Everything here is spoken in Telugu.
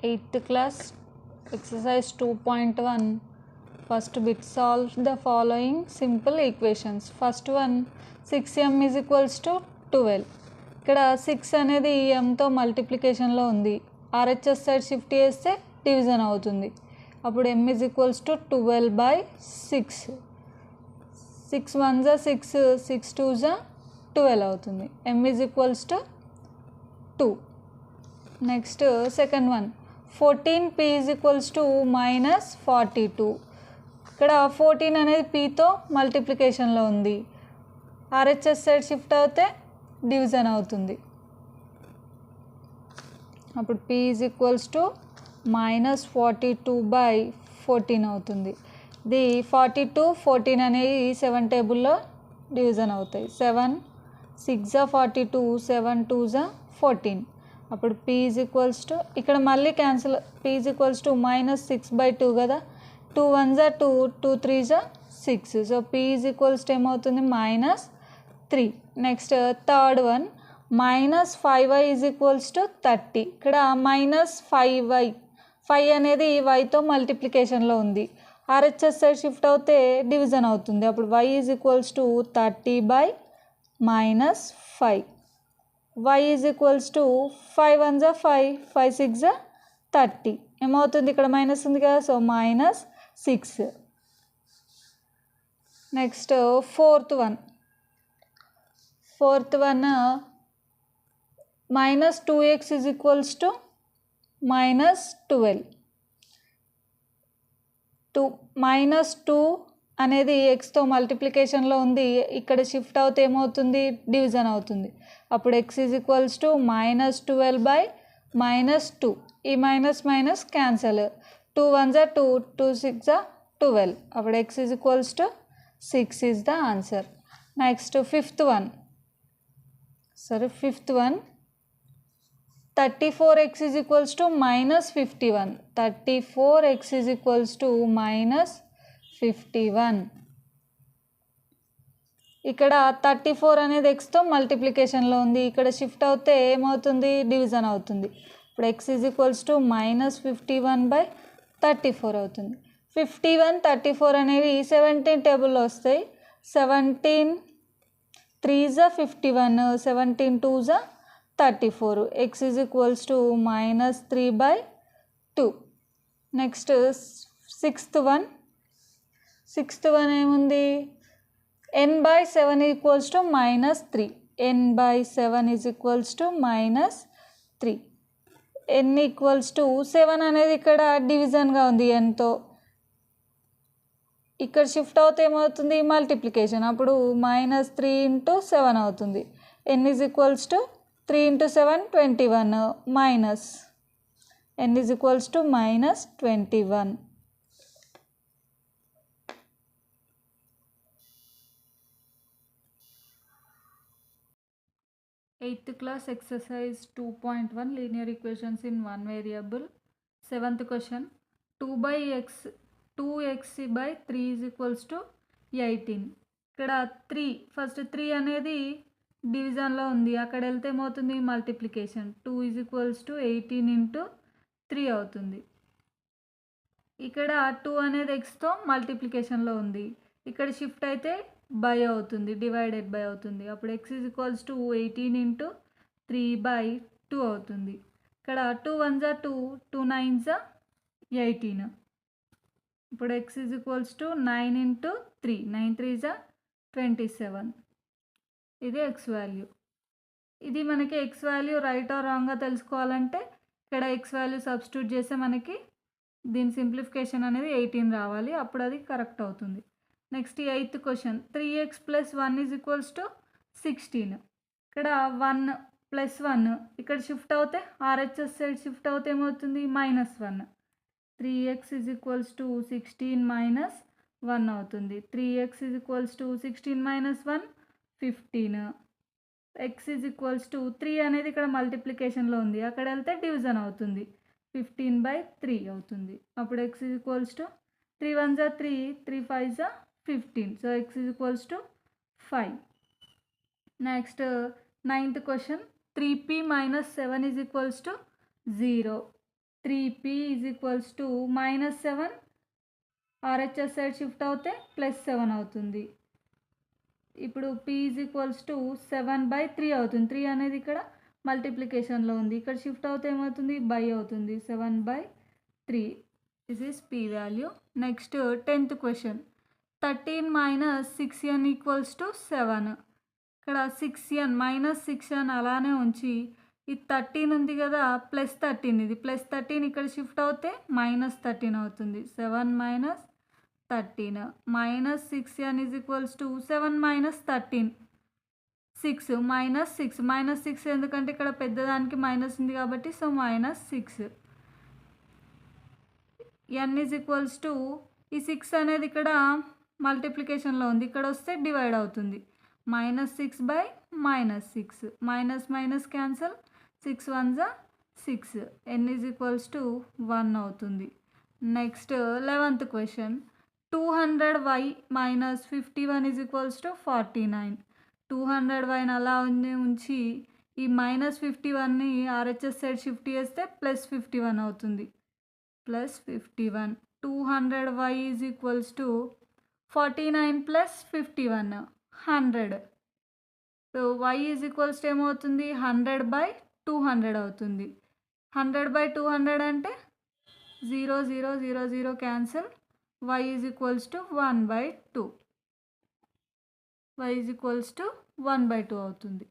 8th class exercise 2.1 first bit solve the following simple equations. First one 6m is equals to 12. ఇక్కడ 6 అనేది mతో మల్టిప్లికేషన్లో ఉంది. RHS సైడ్ షిఫ్ట్ చేస్తే డివిజన్ అవుతుంది. అప్పుడు m is equals to 12/6. 6 1s 6, 6 2s 12 అవుతుంది. m is equals to 2. Next second one 14p is equals to -42. ఇక్కడ 14 అనేది pతో మల్టిప్లికేషన్లో ఉంది. RHS సైడ్ షిఫ్ట్ అవుతే డివిజన్ అవుతుంది. అప్పుడు p is equals to -42/14 అవుతుంది. ఇది 42 14 అనేవి 7 టేబుల్లో డివిజన్ అవుతాయి. 7 6 42, 7 2 14. అప్పుడు p is equals to ఇక్కడ మళ్ళీ cancel. p is equals to -6/2 కదా. 2 1s 2, 2 3s 6. So p is equals to ఏమవుతుంది -3. Next third one -5y is equals to 30. ఇక్కడ -5y 5 అనేది yతో మల్టిప్లికేషన్లో ఉంది. RHS సైడ్ షిఫ్ట్ అవుతే డివిజన్ అవుతుంది. అప్పుడు y is equals to 30/-5. y is equals to 5 1s 5, 5 6 30. ఏమవుతుంది ఇక్కడ మైనస్ ఉంది కదా. So -6. Next fourth one -2x is equals to -12. -2 అనేది ఎక్స్తో మల్టిప్లికేషన్లో ఉంది. ఇక్కడ షిఫ్ట్ అవుతే ఏమవుతుంది డివిజన్ అవుతుంది. అప్పుడు x is equals to -12/-2. ఈ మైనస్ క్యాన్సల్. 2 1s 2, 2 6 12. అప్పుడు x is equals to 6 is the answer. Next fifth one 34x is equals to -51. 34x is equals to -51. ఇక్కడ 34 అనేది ఎక్స్తో మల్టిప్లికేషన్లో ఉంది. ఇక్కడ షిఫ్ట్ అవుతే ఏమవుతుంది డివిజన్ అవుతుంది. ఇప్పుడు x is equals to -51/34 అవుతుంది. 51 34 అనేవి 17 టేబుల్లో వస్తాయి. 17 3s 51, 17 2s 34. x is equals to -3/2. Next sixth one ఏముంది n/7 equals to -3. n/7 is equals to -3. n equals to 7 అనేది ఇక్కడ డివిజన్గా ఉంది nతో. ఇక్కడ షిఫ్ట్ అవుతే ఏమవుతుంది మల్టిప్లికేషన్. అప్పుడు -3 × 7 అవుతుంది. n is equals to 3 × 7 21 minus n is equals to -21. Eighth class exercise 2.1 linear equations in one variable. Seventh question 2x/3 is equals to 18. ఇక్కడ 3 ఫస్ట్ 3 అనేది డివిజన్లో ఉంది. అక్కడ వెళ్తే ఏమవుతుంది మల్టిప్లికేషన్. 2 ఈజ్ ఈక్వల్స్ టు 18 × 3 అవుతుంది. ఇక్కడ 2 అనేది ఎక్స్తో మల్టిప్లికేషన్లో ఉంది. ఇక్కడ షిఫ్ట్ అయితే బై అవుతుంది, డివైడెడ్ బై అవుతుంది. అప్పుడు x ఈజ్ ఈక్వల్స్ టు 18 × 3/2 అవుతుంది. ఇక్కడ 2 1s 2, 2 9s 18. ఇప్పుడు x is equals to 9 × 3, 9 3s 27. ఇది ఎక్స్ వాల్యూ. ఇది మనకి ఎక్స్ వాల్యూ రైట్ ఆర్ రాంగ్గా తెలుసుకోవాలంటే ఇక్కడ ఎక్స్ వాల్యూ సబ్స్టిట్యూట్ చేస్తే మనకి దీని సింప్లిఫికేషన్ అనేది 18 రావాలి. అప్పుడు అది కరెక్ట్ అవుతుంది. Next eighth question 3x + 1 is equals to 16. ఇక్కడ 1 + 1 ఇక్కడ షిఫ్ట్ అవుతే RHS సైడ్ షిఫ్ట్ అవుతే ఏమవుతుంది -1. 3x ఈజ్ ఈక్వల్స్ టు 16 - 1 అవుతుంది. 3x is equals to 16 - 1 15. x is equals to 3 అనేది ఇక్కడ మల్టిప్లికేషన్లో ఉంది. అక్కడ వెళ్తే డివిజన్ అవుతుంది. 15/3 అవుతుంది. అప్పుడు x is equals to 3 1s 3, 3 5s 15. So x is equals to 5. Next ninth question 3p - 7 is equals to 0. 3p is equals to -7 RHS side shift అవుతే +7 అవుతుంది. ఇప్పుడు p ఈజ్ ఈక్వల్స్ టు 7/3 అవుతుంది. 3 అనేది ఇక్కడ మల్టిప్లికేషన్లో ఉంది, ఇక్కడ షిఫ్ట్ అవుతే ఏమవుతుంది బై అవుతుంది. 7/3 this is p value. Next 10th question 13 - 6n = 7. ఇక్కడ 6n -6n అలానే ఉంచి ఈ 13 ఉంది కదా +13, ఇది +13 ఇక్కడ షిఫ్ట్ అవుతే -13 అవుతుంది. 7 - 13 -6n = 7 - 13 6 -6 ఎందుకంటే ఇక్కడ పెద్దదానికి మైనస్ ఉంది కాబట్టి సో -6. n ఈ 6 అనేది ఇక్కడ మల్టిప్లికేషన్లో ఉంది, ఇక్కడ వస్తే డివైడ్ అవుతుంది. -6/-6 మైనస్ క్యాన్సల్, 6 1s 6, n = 1 అవుతుంది. Next 11th question 200y - 51 = 49. 200y అలా ఉంచి ఈ -51ని RHS సైడ్ షిఫ్ట్ చేస్తే +51 అవుతుంది. +51 200y = 49 + 51 100. సో y ఏమవుతుంది 100/200 అవుతుంది. 100/200 అంటే 0 0 0 0 క్యాన్సల్, y = 1/2 అవుతుంది.